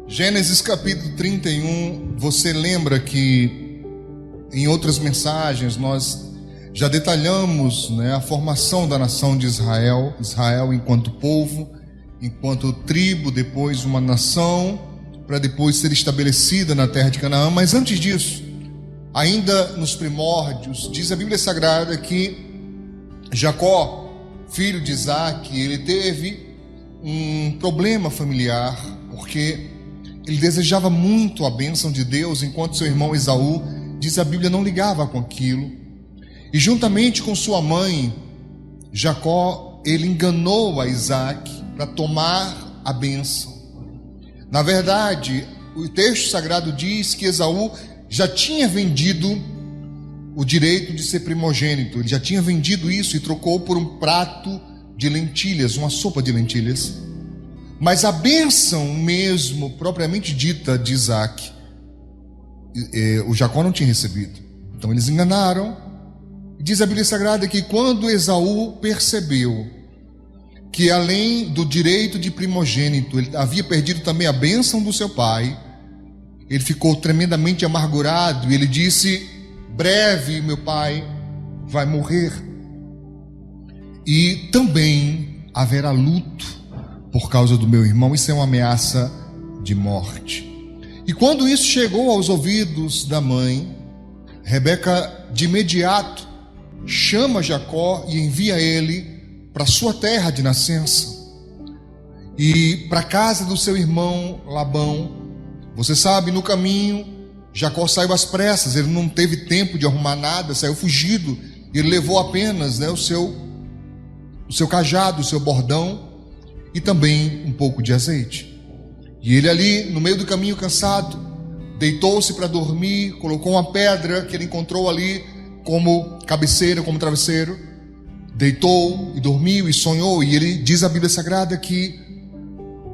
Gênesis capítulo 31, você lembra que em outras mensagens nós já detalhamos, a formação da nação de Israel, Israel enquanto povo, enquanto tribo, depois uma nação, para depois ser estabelecida na terra de Canaã. Mas antes disso, ainda nos primórdios, diz a Bíblia Sagrada que Jacó, filho de Isaac, ele teve um problema familiar, porque ele desejava muito a bênção de Deus, enquanto seu irmão Esaú, diz a Bíblia, não ligava com aquilo. E juntamente com sua mãe, Jacó, ele enganou a Isaac para tomar a bênção. Na verdade, o texto sagrado diz que Esaú já tinha vendido o direito de ser primogênito. Ele já tinha vendido isso e trocou por um prato de lentilhas, uma sopa de lentilhas. Mas a bênção mesmo, propriamente dita, de Isaac, o Jacó não tinha recebido. Então eles enganaram. Diz a Bíblia Sagrada que quando Esaú percebeu que além do direito de primogênito, ele havia perdido também a bênção do seu pai, ele ficou tremendamente amargurado e ele disse: breve meu pai vai morrer, e também haverá luto por causa do meu irmão. Isso é uma ameaça de morte. E quando isso chegou aos ouvidos da mãe, Rebeca de imediato chama Jacó e envia ele para sua terra de nascença e para a casa do seu irmão Labão. Você sabe, no caminho Jacó saiu às pressas, ele não teve tempo de arrumar nada, saiu fugido. Ele levou apenas o seu cajado, o seu bordão e também um pouco de azeite. E ele ali no meio do caminho, cansado, deitou-se para dormir, colocou uma pedra que ele encontrou ali como cabeceira, como travesseiro, deitou e dormiu e sonhou. E ele diz a Bíblia Sagrada que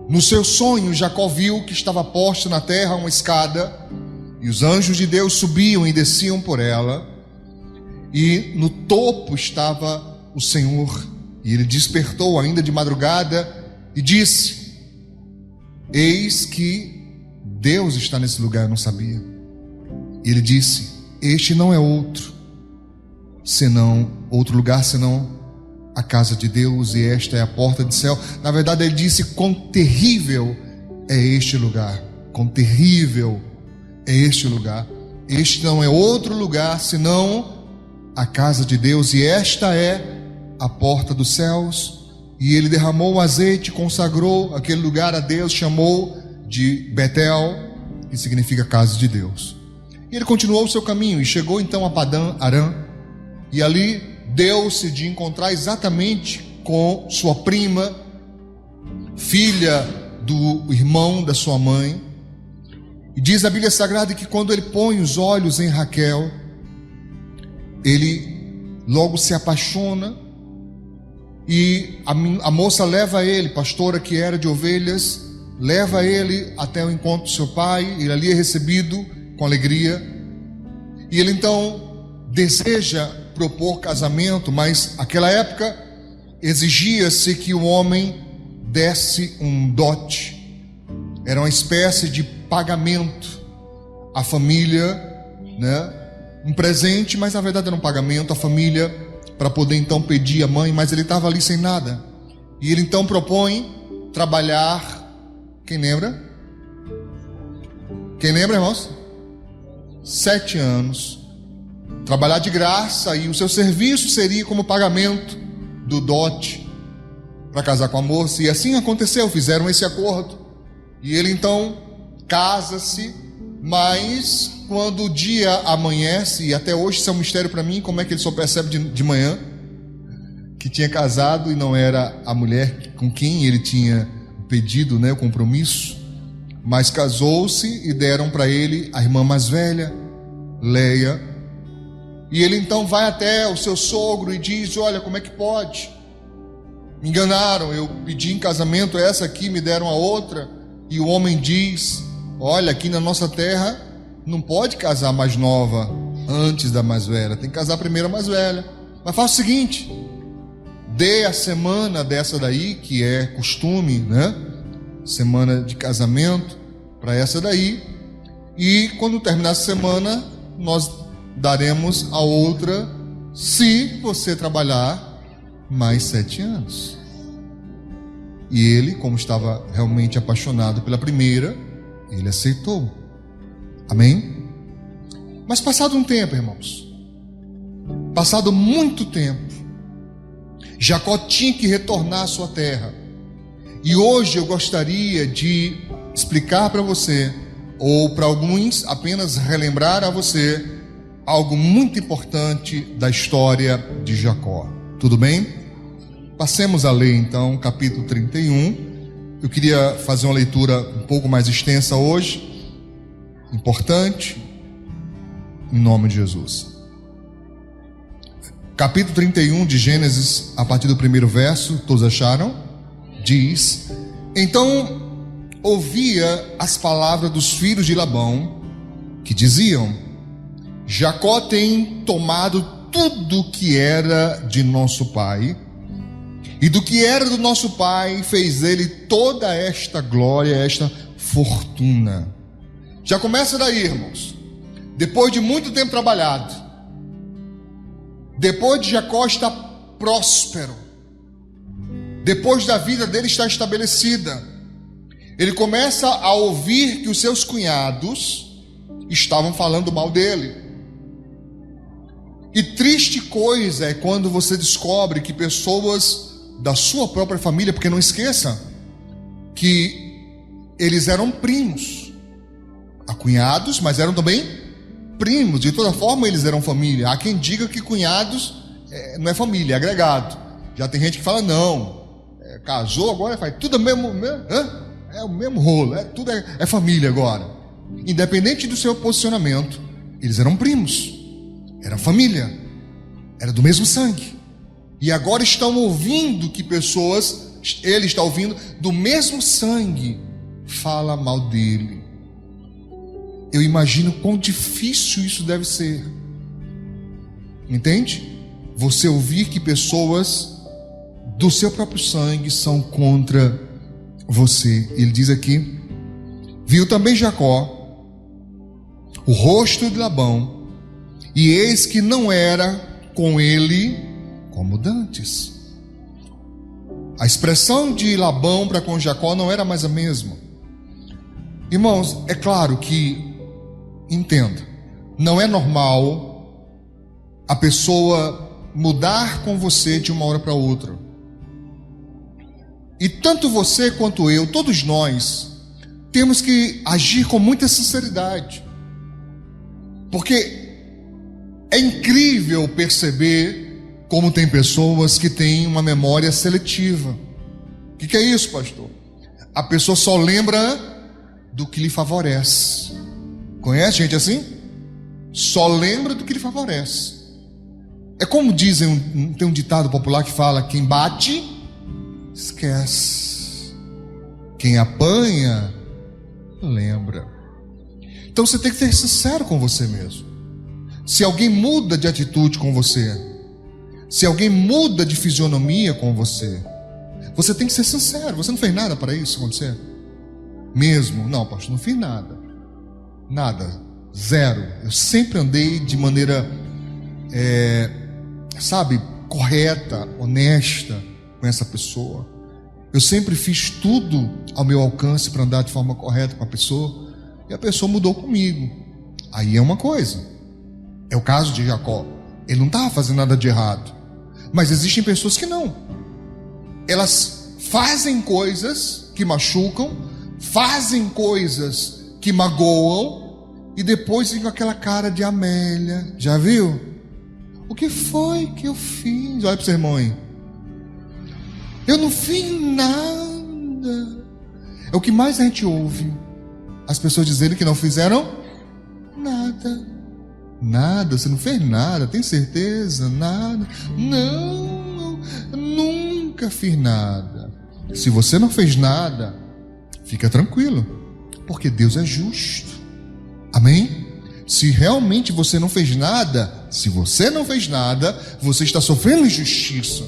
no seu sonho Jacó viu que estava posta na terra uma escada e os anjos de Deus subiam e desciam por ela, e no topo estava o Senhor. E ele despertou ainda de madrugada e disse: eis que Deus está nesse lugar. Eu não sabia. E ele disse: este não é outro lugar senão a casa de Deus, e esta é a porta do céu. Na verdade ele disse: quão terrível é este lugar, quão terrível é este lugar. Este não é outro lugar senão a casa de Deus, e esta é a porta dos céus. E ele derramou o azeite, consagrou aquele lugar a Deus, chamou de Betel, que significa casa de Deus. E ele continuou o seu caminho e chegou então a Padã Arã, e ali deu-se de encontrar exatamente com sua prima, filha do irmão da sua mãe. E diz a Bíblia Sagrada que quando ele põe os olhos em Raquel, ele logo se apaixona. E a moça leva ele, pastora que era de ovelhas, leva ele até o encontro do seu pai. Ele ali é recebido com alegria, e ele então deseja propor casamento, mas naquela época exigia-se que o homem desse um dote, era uma espécie de pagamento à família, um presente, mas na verdade era um pagamento à família, para poder então pedir à mãe. Mas ele estava ali sem nada, e ele então propõe trabalhar. Quem lembra? Quem lembra, irmãos? 7 anos, trabalhar de graça, e o seu serviço seria como pagamento do dote para casar com a moça. E assim aconteceu, fizeram esse acordo, e ele então casa-se. Mas quando o dia amanhece, e até hoje isso é um mistério para mim, como é que ele só percebe de manhã que tinha casado e não era a mulher com quem ele tinha pedido o compromisso. Mas casou-se e deram para ele a irmã mais velha, Leia. E ele então vai até o seu sogro e diz: olha, como é que pode? Me enganaram, eu pedi em casamento essa aqui, me deram a outra. E o homem diz: olha, aqui na nossa terra não pode casar a mais nova antes da mais velha, tem que casar primeiro a mais velha. Mas faça o seguinte: dê a semana dessa daí, que é costume, semana de casamento, para essa daí. E quando terminar a semana, nós daremos a outra, se você trabalhar mais 7 anos. E ele, como estava realmente apaixonado pela primeira, ele aceitou. Amém? Mas passado um tempo, irmãos, passado muito tempo, Jacó tinha que retornar à sua terra. E hoje eu gostaria de explicar para você, ou para alguns apenas relembrar a você, algo muito importante da história de Jacó. Tudo bem? Passemos a ler então capítulo 31. Eu queria fazer uma leitura um pouco mais extensa hoje, importante, em nome de Jesus. Capítulo 31 de Gênesis, a partir do primeiro verso, todos acharam? Diz: então ouvia as palavras dos filhos de Labão, que diziam: Jacó tem tomado tudo que era de nosso pai, e do que era do nosso pai fez ele toda esta glória, esta fortuna. Já começa daí, irmãos. Depois de muito tempo trabalhado, depois de Jacó estar próspero, depois da vida dele estar estabelecida, ele começa a ouvir que os seus cunhados estavam falando mal dele. E triste coisa é quando você descobre que pessoas da sua própria família, porque não esqueça que eles eram primos, cunhados, mas eram também primos. De toda forma eles eram família. Há quem diga que cunhados não é família, é agregado. Já tem gente que fala não, casou agora faz tudo é o mesmo rolo, tudo é família agora. Independente do seu posicionamento, eles eram primos, era família, era do mesmo sangue. E agora estão ouvindo que pessoas, ele está ouvindo, do mesmo sangue, fala mal dele. Eu imagino quão difícil isso deve ser. Entende? Você ouvir que pessoas do seu próprio sangue são contra você. Ele diz aqui: viu também Jacó o rosto de Labão, e eis que não era com ele como dantes. A expressão de Labão para com Jacó não era mais a mesma. Irmãos, é claro que, entenda, não é normal a pessoa mudar com você de uma hora para outra. E tanto você quanto eu, todos nós, temos que agir com muita sinceridade. Porque é incrível perceber como tem pessoas que têm uma memória seletiva. O que é isso, pastor? A pessoa só lembra do que lhe favorece. Conhece gente assim? Só lembra do que lhe favorece. É como dizem, tem um ditado popular que fala: quem bate, esquece. Quem apanha, lembra. Então você tem que ser sincero com você mesmo. Se alguém muda de atitude com você, se alguém muda de fisionomia com você, você tem que ser sincero. Você não fez nada para isso acontecer? Mesmo? Não, pastor, não fiz nada. Nada, zero. Eu sempre andei de maneira, correta, honesta com essa pessoa. Eu sempre fiz tudo ao meu alcance para andar de forma correta com a pessoa, e a pessoa mudou comigo. Aí é uma coisa. É o caso de Jacó. Ele não estava fazendo nada de errado. Mas existem pessoas que não. Elas fazem coisas que machucam, fazem coisas que magoam, e depois vem com aquela cara de Amélia. Já viu? O que foi que eu fiz? Olha para o seu irmão aí. Eu não fiz nada. É o que mais a gente ouve. As pessoas dizendo que não fizeram nada. Nada, você não fez nada, tem certeza? Nada. Não, nunca fiz nada. Se você não fez nada, fica tranquilo, porque Deus é justo. Amém? Se realmente você não fez nada, se você não fez nada, você está sofrendo injustiça.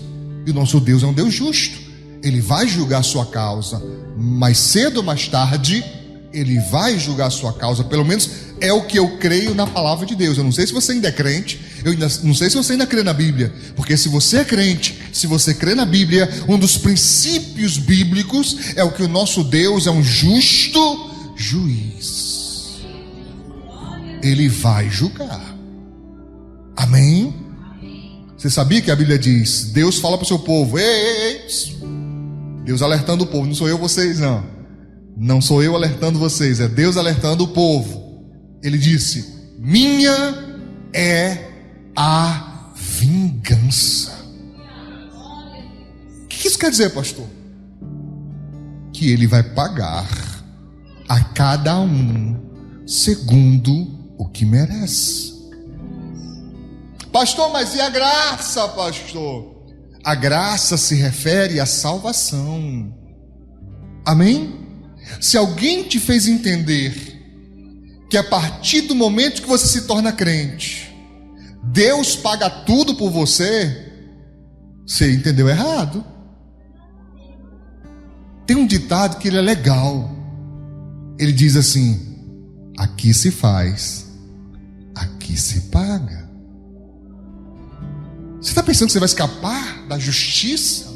E o nosso Deus é um Deus justo. Ele vai julgar a sua causa. Mais cedo ou mais tarde, Ele vai julgar a sua causa. Pelo menos é o que eu creio na palavra de Deus. Eu não sei se você ainda é crente, eu ainda não sei se você ainda crê na Bíblia, porque se você é crente, se você crê na Bíblia, um dos princípios bíblicos é o que o nosso Deus é um justo juiz. Ele vai julgar. Amém? Você sabia que a Bíblia diz, Deus fala para o seu povo, ei, Deus alertando o povo, não sou eu vocês não. Não sou eu alertando vocês, é Deus alertando o povo. Ele disse, minha é a vingança. O que isso quer dizer, pastor? Que ele vai pagar a cada um segundo o que merece. Pastor, mas e a graça, pastor? A graça se refere à salvação. Amém? Se alguém te fez entender que a partir do momento que você se torna crente, Deus paga tudo por você, você entendeu errado. Tem um ditado que ele é legal. Ele diz assim: aqui se faz, aqui se paga. Você está pensando que você vai escapar da justiça,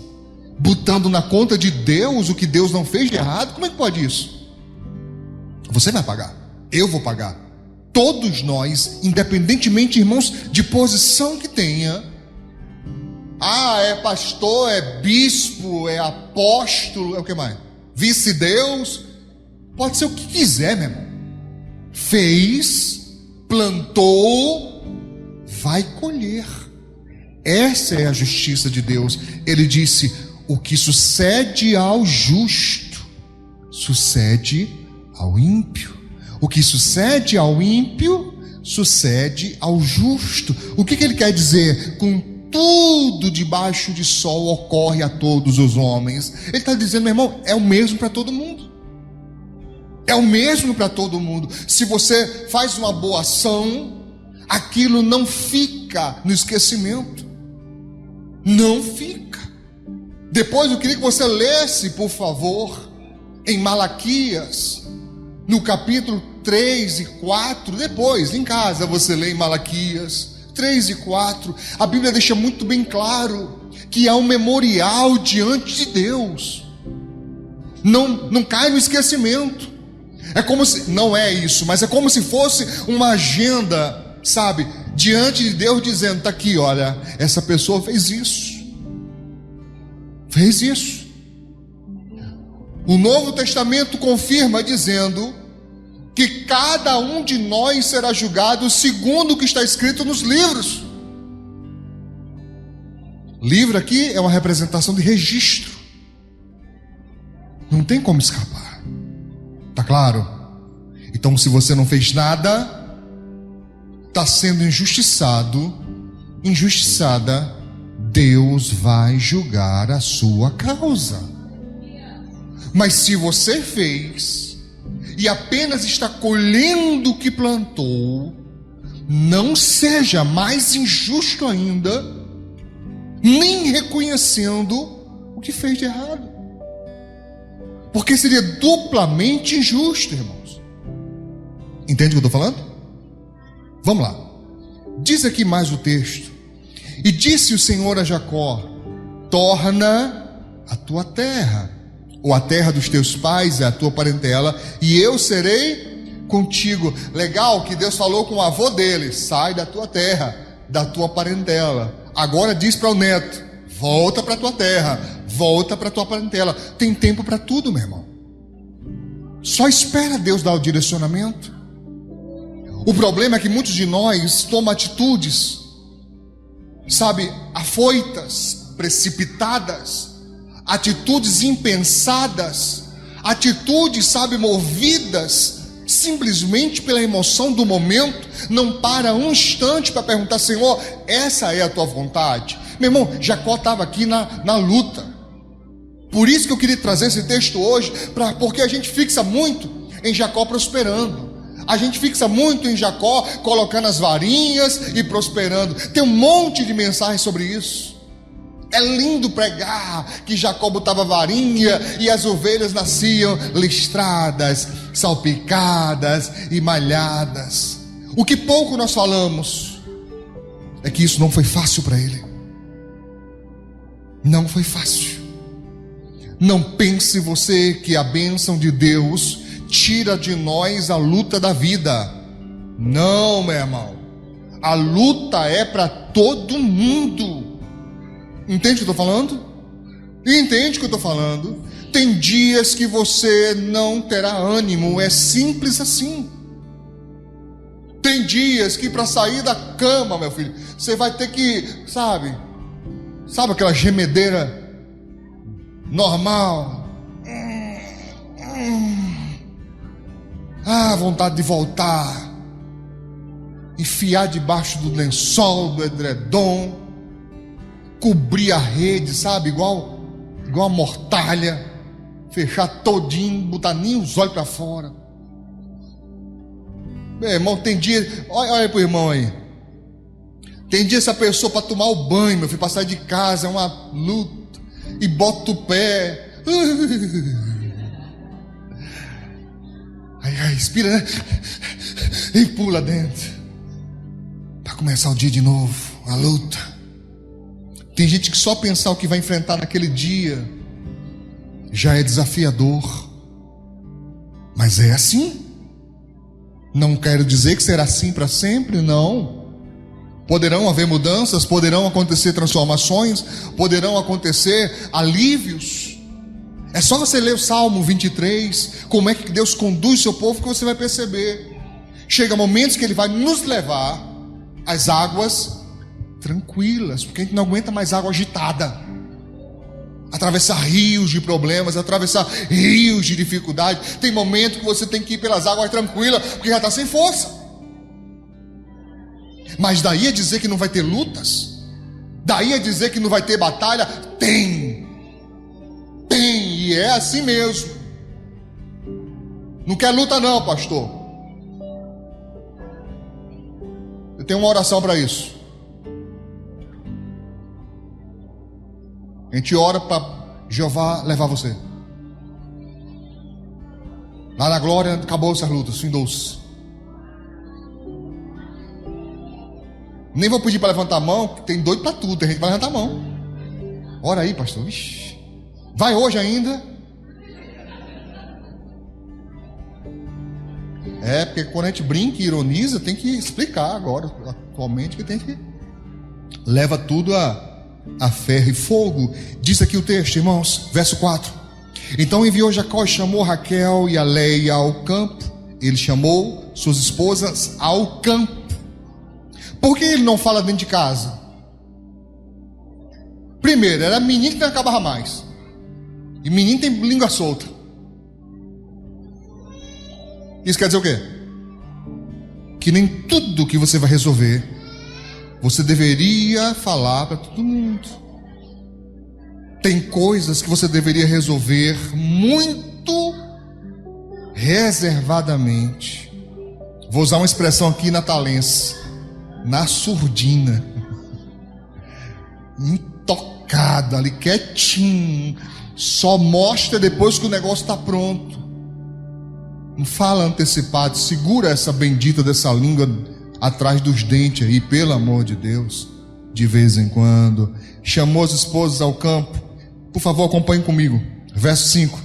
botando na conta de Deus o que Deus não fez de errado? Como é que pode isso? Você vai pagar, eu vou pagar. Todos nós, independentemente, irmãos, de posição que tenha. É pastor, é bispo, é apóstolo, é o que mais? Vice-deus, pode ser o que quiser, meu irmão. Fez, plantou, vai colher. Essa é a justiça de Deus. Ele disse: o que sucede ao justo, sucede ao ímpio. O que sucede ao ímpio, sucede ao justo. O que ele quer dizer? Com tudo debaixo de sol ocorre a todos os homens. Ele está dizendo, meu irmão, é o mesmo para todo mundo. É o mesmo para todo mundo. Se você faz uma boa ação, aquilo não fica no esquecimento. Não fica. Depois eu queria que você lesse, por favor, em Malaquias, no capítulo 3 e 4, depois, em casa, você lê em Malaquias 3 e 4, a Bíblia deixa muito bem claro que há um memorial diante de Deus. Não cai no esquecimento. É como se, não é isso, mas é como se fosse uma agenda, sabe, diante de Deus, dizendo, está aqui, olha, essa pessoa fez isso. Fez isso. O Novo Testamento confirma dizendo que cada um de nós será julgado segundo o que está escrito nos livros. Livro aqui é uma representação de registro. Não tem como escapar. Tá claro? Então, se você não fez nada, está sendo injustiçada, Deus vai julgar a sua causa. Mas se você fez e apenas está colhendo o que plantou, não seja mais injusto ainda, nem reconhecendo o que fez de errado, porque seria duplamente injusto, irmãos. Entende o que eu estou falando? Vamos lá. Diz aqui mais o texto: e disse o Senhor a Jacó: torna a tua terra, ou a terra dos teus pais, é a tua parentela, e eu serei contigo. Legal que Deus falou com o avô dele: sai da tua terra, da tua parentela. Agora diz para o neto: volta para a tua terra, volta para a tua parentela. Tem tempo para tudo, meu irmão. Só espera Deus dar o direcionamento. O problema é que muitos de nós tomam atitudes, sabe, afoitas, precipitadas, atitudes impensadas, atitudes, sabe, movidas simplesmente pela emoção do momento. Não para um instante para perguntar: Senhor, essa é a tua vontade? Meu irmão, Jacó estava aqui na luta. Por isso que eu queria trazer esse texto hoje, porque a gente fixa muito em Jacó prosperando. A gente fixa muito em Jacó colocando as varinhas e prosperando. Tem um monte de mensagens sobre isso. É lindo pregar que Jacó botava varinha e as ovelhas nasciam listradas, salpicadas e malhadas. O que pouco nós falamos é que isso não foi fácil para ele. Não foi fácil. Não pense você que a bênção de Deus tira de nós a luta da vida. Não, meu irmão. A luta é para todo mundo. Entende o que eu estou falando? Entende o que eu estou falando? Tem dias que você não terá ânimo, é simples assim. Tem dias que para sair da cama, meu filho, você vai ter que, sabe aquela gemedeira normal. Vontade de voltar, enfiar debaixo do lençol, do edredom, cobrir a rede, sabe, igual a mortalha, fechar todinho, botar nem os olhos para fora. Meu irmão, tem dia, olha aí pro irmão aí, tem dia essa pessoa para tomar o banho, meu filho, para sair de casa é uma luta, e bota o pé, aí respira, né? E pula dentro, para começar o dia de novo, a luta. Tem gente que só pensar o que vai enfrentar naquele dia já é desafiador. Mas é assim. Não quero dizer que será assim para sempre, não. Poderão haver mudanças, poderão acontecer transformações, poderão acontecer alívios. É só você ler o Salmo 23, como é que Deus conduz seu povo, que você vai perceber. Chega momentos que Ele vai nos levar às águas tranquilas, porque a gente não aguenta mais água agitada, atravessar rios de problemas, atravessar rios de dificuldade. Tem momento que você tem que ir pelas águas tranquilas, porque já está sem força. Mas daí a dizer que não vai ter lutas, daí a dizer que não vai ter batalha, tem, e é assim mesmo. Não quer luta não, pastor. Eu tenho uma oração para isso. A gente ora para Jeová levar você. Lá na glória acabou-se as lutas, findou-se. Nem vou pedir para levantar a mão, porque tem doido para tudo, tem gente que vai levantar a mão. Ora aí, pastor. Ixi. Vai hoje ainda? Porque quando a gente brinca e ironiza, tem que explicar agora, atualmente, que tem que leva tudo a ferro e fogo. Diz aqui o texto, irmãos, verso 4. Então enviou Jacó e chamou Raquel e a Leia ao campo. Ele chamou suas esposas ao campo. Por que ele não fala dentro de casa? Primeiro, era menino que não acabava mais, e menino tem língua solta. Isso quer dizer o quê? Que nem tudo que você vai resolver você deveria falar para todo mundo. Tem coisas que você deveria resolver muito reservadamente. Vou usar uma expressão aqui natalense, na surdina, intocado ali, quietinho. Só mostra depois que o negócio está pronto. Não fala antecipado. Segura essa bendita dessa língua atrás dos dentes aí, pelo amor de Deus. De vez em quando. Chamou as esposas ao campo. Por favor, acompanhe comigo. Verso 5.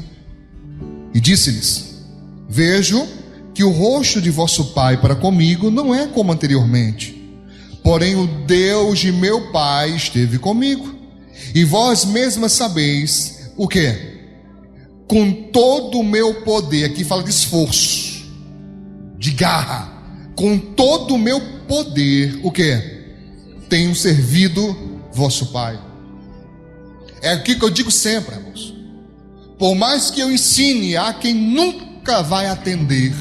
E disse-lhes: vejo que o rosto de vosso pai para comigo não é como anteriormente. Porém o Deus de meu pai esteve comigo. E vós mesmas sabeis o quê? Com todo o meu poder. Aqui fala de esforço, de garra. Com todo o meu poder, o quê? Tenho servido vosso pai. É aqui que eu digo sempre, irmãos. Por mais que eu ensine, há quem nunca vai atender.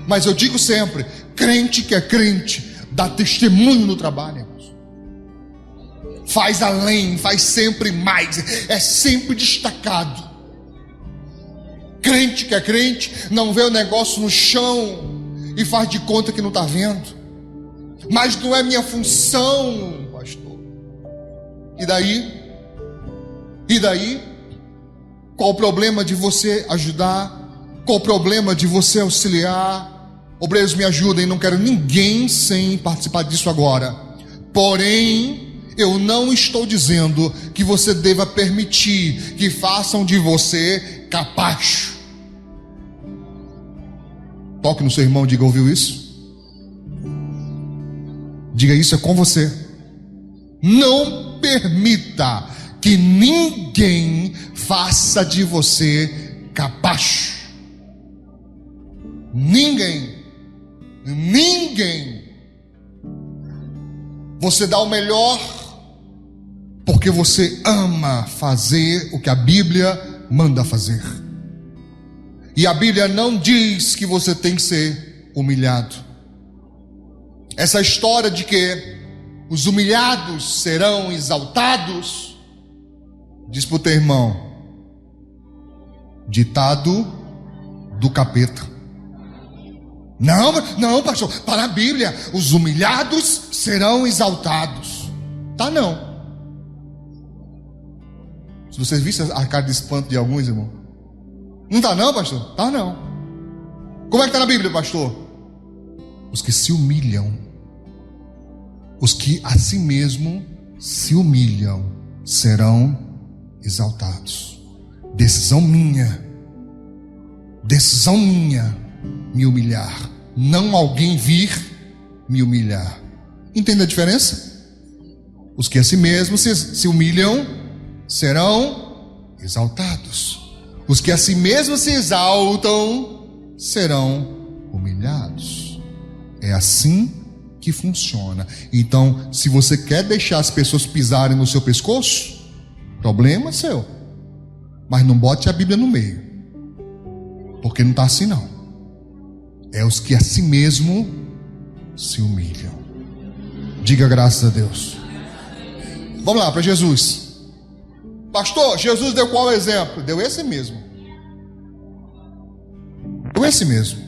Mas eu digo sempre: crente que é crente dá testemunho no trabalho, irmãos. Faz além, faz sempre mais, é sempre destacado. Crente que é crente não vê o negócio no chão e faz de conta que não está vendo. Mas não é minha função, pastor. E daí E daí? Qual o problema de você ajudar? Qual o problema de você auxiliar? Obreiros, me ajudem, não quero ninguém sem participar disso agora. Porém, eu não estou dizendo que você deva permitir que façam de você capacho. Toque no seu irmão e diga: ouviu isso? Diga: isso é com você. Não permita que ninguém faça de você capacho. Ninguém. Você dá o melhor porque você ama fazer o que a Bíblia manda fazer. E a Bíblia não diz que você tem que ser humilhado. Essa história de que os humilhados serão exaltados, diz para o teu irmão: ditado do capeta. Não, pastor, está na Bíblia, os humilhados serão exaltados. Tá não. Se vocês vissem a cara de espanto de alguns, irmão. Não tá não, pastor? Tá não. Como é que está na Bíblia, pastor? Os que se humilham, os que a si mesmo se humilham, serão exaltados. Decisão minha, me humilhar, não alguém vir me humilhar. Entende a diferença? Os que a si mesmos se humilham serão exaltados. Os que a si mesmos se exaltam serão humilhados. É assim que funciona. Então, se você quer deixar as pessoas pisarem no seu pescoço, problema seu. Mas não bote a Bíblia no meio, porque não está assim não. É os que a si mesmo se humilham. Diga graças a Deus. Vamos lá para Jesus. Pastor, Jesus deu qual exemplo? Deu esse mesmo. Deu esse mesmo.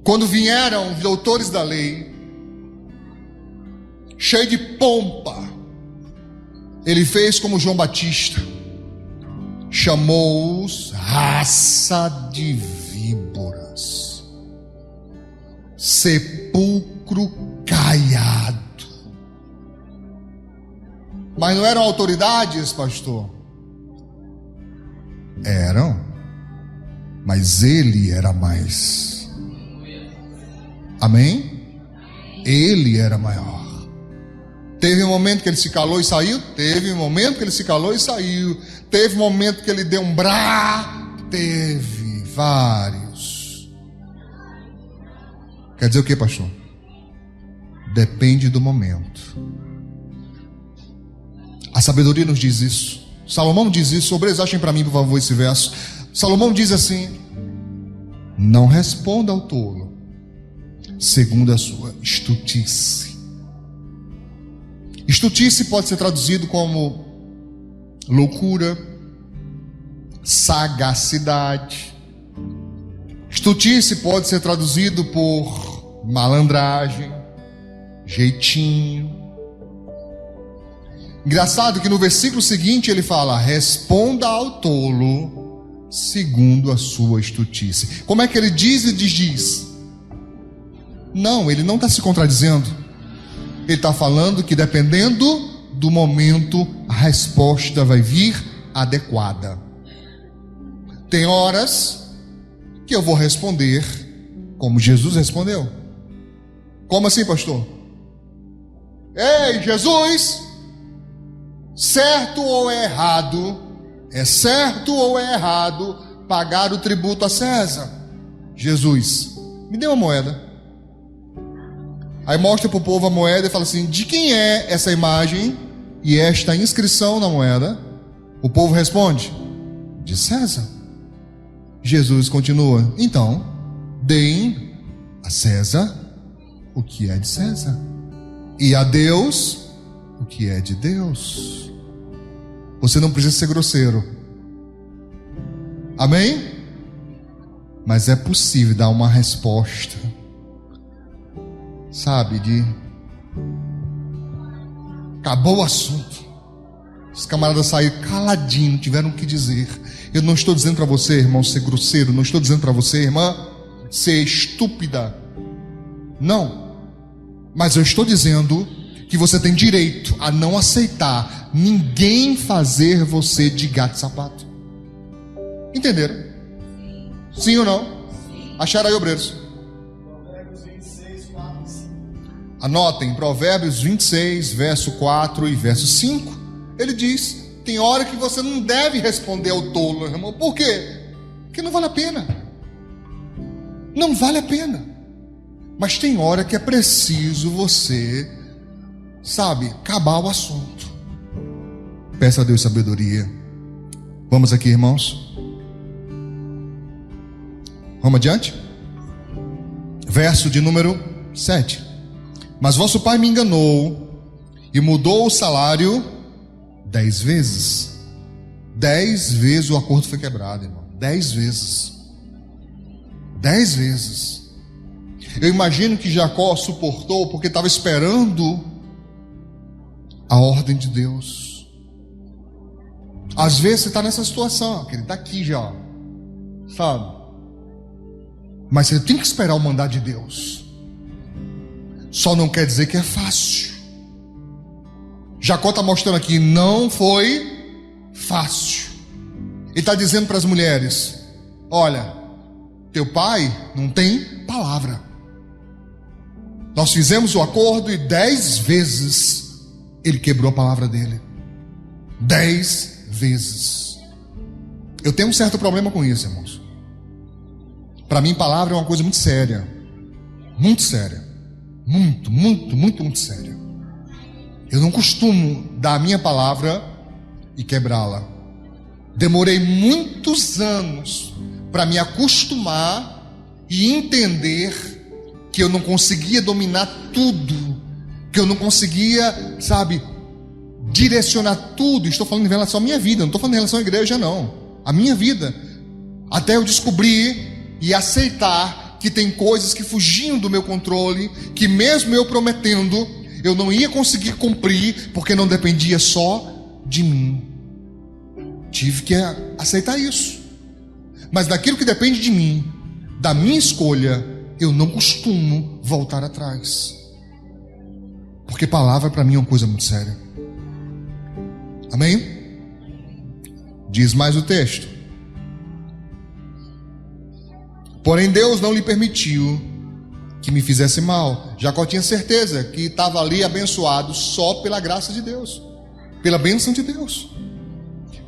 Quando vieram os doutores da lei, cheio de pompa, ele fez como João Batista, chamou-os raça de víboras, sepulcro caiado. Mas não eram autoridades, pastor? Eram, mas ele era mais. Amém? Ele era maior. Teve um momento que ele se calou e saiu? Teve um momento que ele se calou e saiu. Teve um momento que ele deu um brá? Teve vários. Quer dizer o que, pastor? Depende do momento. A sabedoria nos diz isso. Salomão diz isso. Obreiros, achem para mim, por favor, esse verso. Salomão diz assim: não responda ao tolo segundo a sua estultice. Estultice pode ser traduzido como loucura, sagacidade. Estultice pode ser traduzido por malandragem, jeitinho. Engraçado que no versículo seguinte ele fala: responda ao tolo segundo a sua estultice. Como é que ele diz e desdiz? Não, ele não está se contradizendo. Ele está falando que dependendo do momento, a resposta vai vir adequada. Tem horas que eu vou responder como Jesus respondeu. Como assim, pastor? Ei, Jesus, certo ou é errado? É certo ou é errado pagar o tributo a César? Jesus, me dê uma moeda. Aí mostra para o povo a moeda e fala assim: de quem é essa imagem e esta inscrição na moeda? O povo responde: de César. Jesus continua: então, deem a César o que é de César, e a Deus o que é de Deus. Você não precisa ser grosseiro. Amém? Mas é possível dar uma resposta, sabe, de acabou o assunto. Os camaradas saíram caladinho, não tiveram o que dizer. Eu não estou dizendo para você, irmão, ser grosseiro. Não estou dizendo para você, irmã, ser estúpida. Não. Mas eu estou dizendo que você tem direito a não aceitar ninguém fazer você de gato e sapato. Entenderam? Sim ou não? Acharam aí, obreiros? Provérbios 26, 4 e 5. Anotem, Provérbios 26, verso 4 e verso 5. Ele diz: tem hora que você não deve responder ao tolo, irmão. Por quê? Porque não vale a pena. Não vale a pena. Mas tem hora que é preciso você, sabe, acabar o assunto. Peça a Deus sabedoria. Vamos aqui, irmãos. Vamos adiante? Verso de número 7. Mas vosso pai me enganou e mudou o salário 10 vezes. 10 vezes o acordo foi quebrado, irmão. 10 vezes. 10 vezes. Eu imagino que Jacó suportou porque estava esperando a ordem de Deus. Às vezes você está nessa situação, que ele está aqui já, sabe? Mas você tem que esperar o mandar de Deus. Só não quer dizer que é fácil. Jacó está mostrando aqui, não foi fácil. Ele está dizendo para as mulheres: olha, teu pai não tem palavra. Nós fizemos o acordo e 10 vezes ele quebrou a palavra dele. 10 vezes. Eu tenho um certo problema com isso, irmãos. Para mim, palavra é uma coisa muito séria. Muito séria. Muito séria. Eu não costumo dar a minha palavra e quebrá-la. Demorei muitos anos para me acostumar e entender que eu não conseguia dominar tudo, que eu não conseguia, sabe, direcionar tudo. Estou falando em relação à minha vida, não estou falando em relação à igreja, não. A minha vida. Até eu descobrir e aceitar que tem coisas que fugiam do meu controle, que mesmo eu prometendo, eu não ia conseguir cumprir, porque não dependia só de mim. Tive que aceitar isso. Mas daquilo que depende de mim, da minha escolha, eu não costumo voltar atrás. Porque palavra para mim é uma coisa muito séria. Amém? Diz mais o texto: porém Deus não lhe permitiu que me fizesse mal. Jacó tinha certeza que estava ali abençoado só pela graça de Deus, pela bênção de Deus.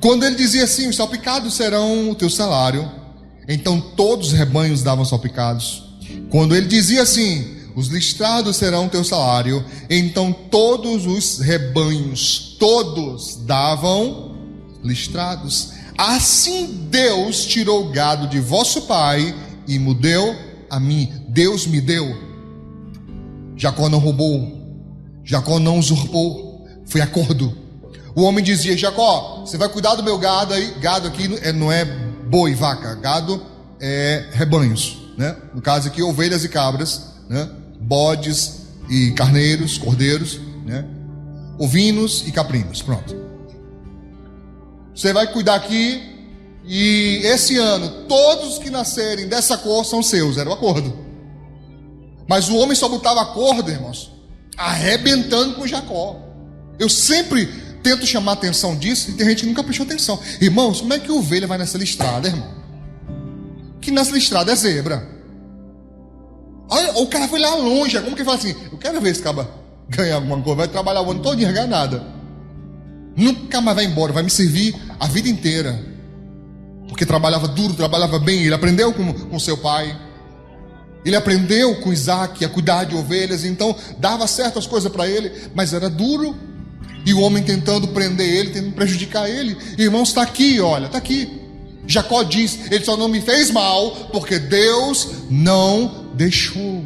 Quando ele dizia assim: os salpicados serão o teu salário, então todos os rebanhos davam salpicados. Quando ele dizia assim: os listrados serão o teu salário, então todos os rebanhos, todos davam listrados. Assim Deus tirou o gado de vosso pai e me deu a mim. Deus me deu. Jacó não roubou, Jacó não usurpou, foi acordo. O homem dizia: Jacó, você vai cuidar do meu gado aí. Gado aqui não é boi, vaca, gado é rebanhos, né? No caso aqui, ovelhas e cabras, né? Bodes e carneiros, cordeiros, né? Ovinos e caprinos. Pronto. Você vai cuidar aqui, e esse ano todos que nascerem dessa cor são seus. Era o acordo. Mas o homem só botava acordo, irmãos, arrebentando com Jacó. Eu sempre tento chamar a atenção disso, e tem gente que nunca prestou atenção. Irmãos, como é que ovelha vai nessa listrada, irmão? Que nessa listrada é zebra. Olha, o cara foi lá longe. Como que ele fala assim: eu quero ver esse cara ganhar alguma coisa, vai trabalhar o ano todo e não ganhar nada. Nunca mais vai embora, vai me servir a vida inteira. Porque trabalhava duro, trabalhava bem. Ele aprendeu com seu pai. Ele aprendeu com Isaac a cuidar de ovelhas. Então dava certas coisas para ele, mas era duro. E o homem tentando prender ele, tentando prejudicar ele. Irmãos, está aqui, olha, está aqui. Jacó diz: ele só não me fez mal porque Deus não deixou.